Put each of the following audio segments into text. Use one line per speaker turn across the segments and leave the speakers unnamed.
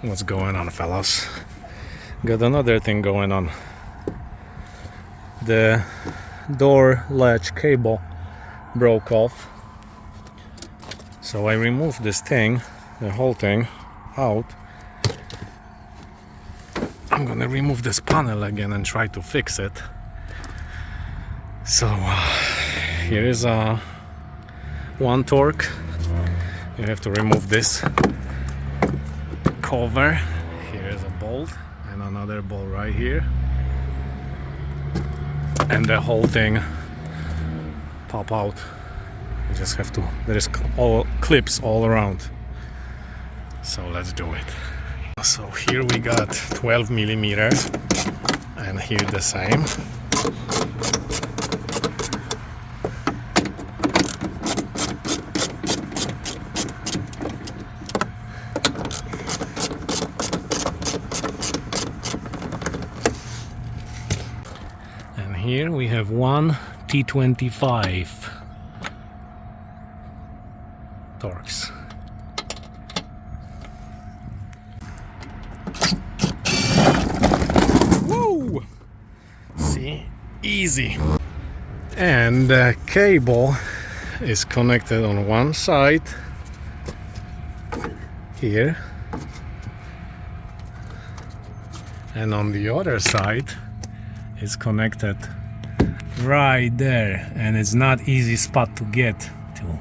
What's going on, fellas? Got another thing going on. The door latch cable broke off, so I removed this thing, the whole thing, out. I'm gonna remove this panel again and try to fix it. So here is one torque. You have to remove this cover. Here is a bolt and another bolt right here, and the whole thing pop out. You just have to, there's all clips all around. So let's do it. So here we got 12 millimeters, and here the same. And here we have one T25 torques. Woo! See, easy. And the cable is connected on one side here, and on the other side is connected right there, and it's not easy spot to get to.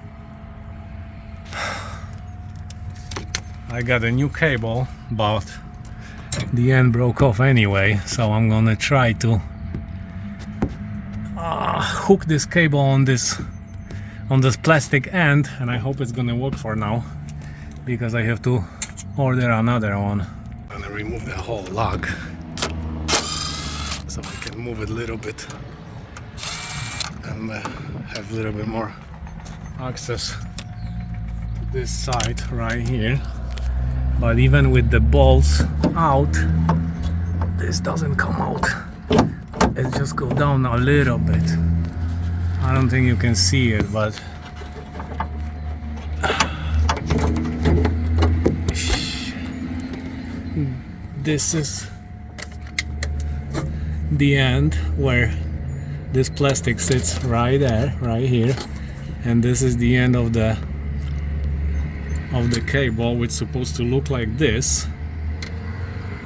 I got a new cable, but the end broke off anyway, so I'm gonna try to hook this cable on this plastic end, and I hope it's gonna work for now, because I have to order another one. I'm gonna remove the whole lug so I can move it a little bit and have a little bit more access to this side right here. But even with the bolts out, this doesn't come out. It just goes down a little bit. I don't think you can see it, but this is the end where this plastic sits, right there, right here, and this is the end of the cable, which is supposed to look like this,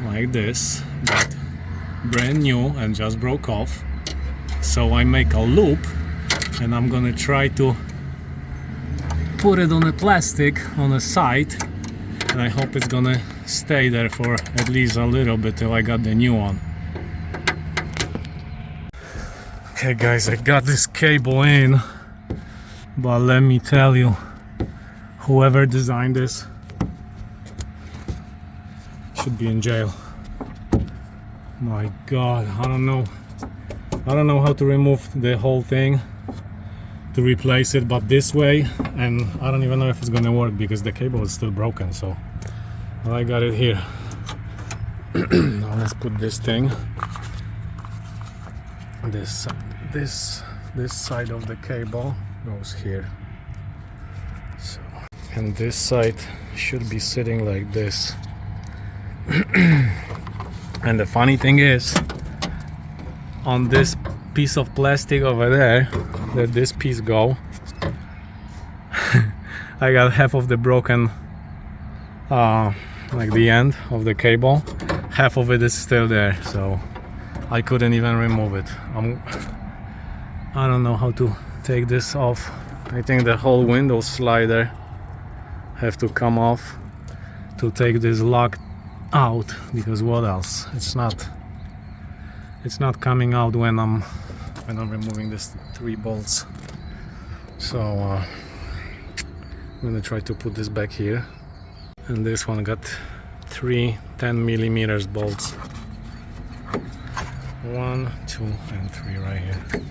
but brand new and just broke off. So I make a loop, and I'm gonna try to put it on the plastic on the side, and I hope it's gonna stay there for at least a little bit till I got the new one. Okay guys, I got this cable in, but let me tell you, whoever designed this should be in jail. My god, I don't know how to remove the whole thing to replace it, but this way, and I don't even know if it's gonna work because the cable is still broken. So I got it here. Now let's put this thing, this side of the cable goes here. So, and this side should be sitting like this. And the funny thing is, on this piece of plastic over there, that this piece go, I got half of the broken, like the end of the cable. Half of it is still there, so I couldn't even remove it. I don't know how to take this off. I think the whole window slider have to come off to take this lock out, because what else? It's not coming out when I'm removing these 3 bolts. So I'm gonna try to put this back here, and this one got 3 10mm bolts, 1, 2, and 3 right here.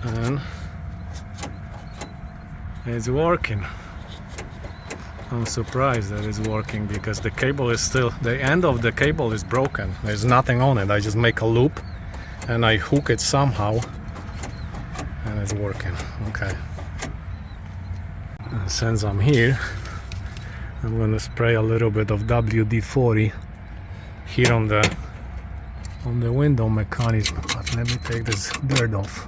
and it's working. I'm surprised that it's working because the cable is still, the end of the cable is broken. There's nothing on it. I just make a loop and I hook it somehow and it's working. Okay. And since I'm here, I'm gonna spray a little bit of WD-40 here on the window mechanism. But let me take this dirt off.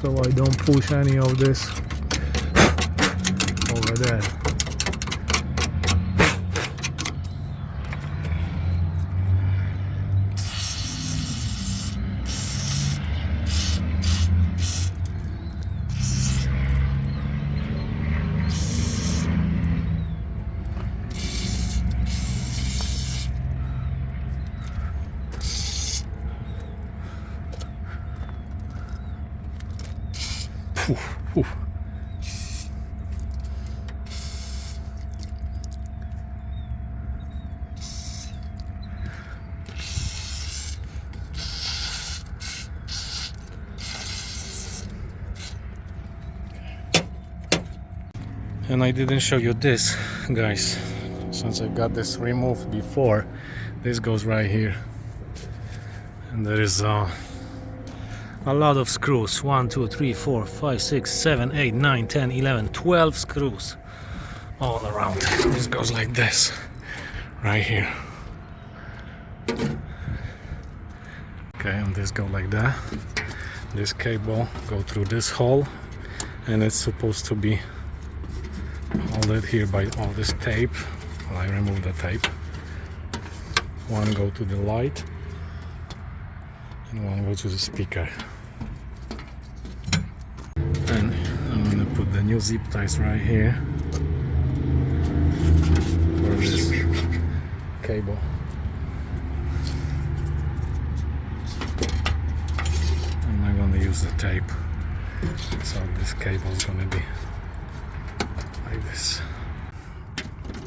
So I don't push any of this over there. Oof. And I didn't show you this, guys, since I got this removed before. This goes right here, and there is a lot of screws. 1, 2, 3, 4, 5, 6, 7, 8, 9, 10, 11, 12 screws all around. This goes like this right here. Okay, and this go like that. This cable go through this hole, and it's supposed to be held here by all this tape. Well, I remove the tape. One go to the light and one go to the speaker. And I'm gonna put the new zip ties right here for this cable. And I'm gonna use the tape, so this cable is gonna be like this,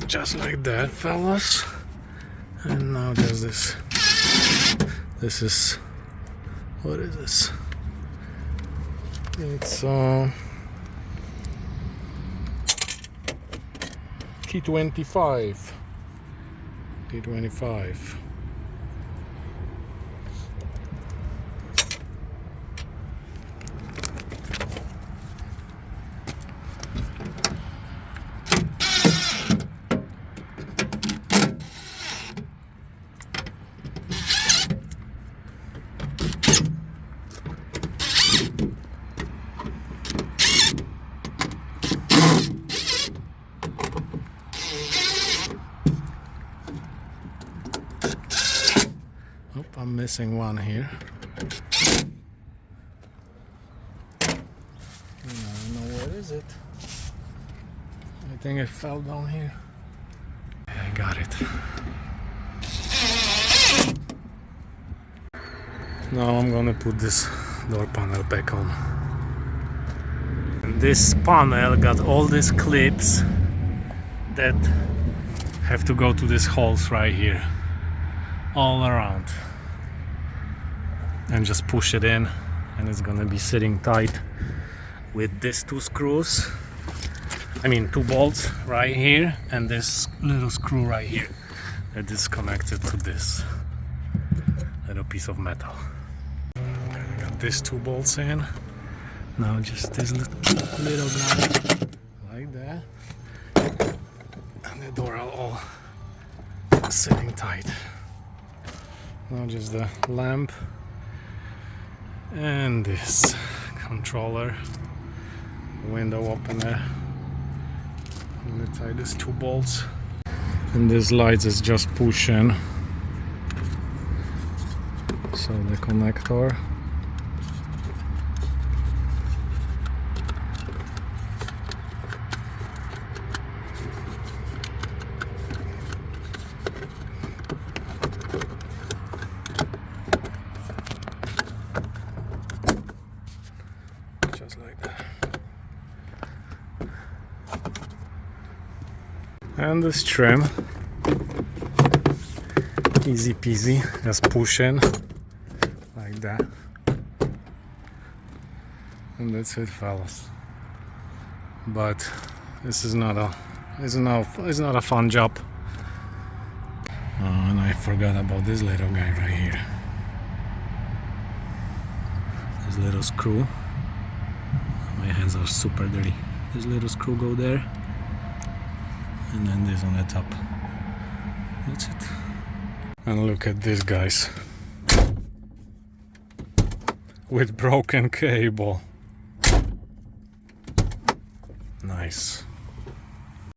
just like that, fellas. And now there's this. This is, what is this? It's T25. T25. Oh, I'm missing one here. I don't know where is it. I think it fell down here. I got it. Now I'm gonna put this door panel back on. And this panel got all these clips that have to go to these holes right here, all around, and just push it in, and it's gonna be sitting tight with these two screws. I mean, two bolts right here, and this little screw right here that is connected to this little piece of metal. Okay, I got these two bolts in. Now just this little guy like that, and the door are all sitting tight. Now just the lamp and this controller, window opener. I'm gonna tie these two bolts, and this light is just pushing, so the connector. Just like that. And this trim Easy peasy, just push in like that, and that's it, fellas. But this is not a fun job. And I forgot about this little guy right here. This little screw. My hands are super dirty. This little screw go there, and then this on the top. That's it. And look at this, guys, with broken cable. Nice.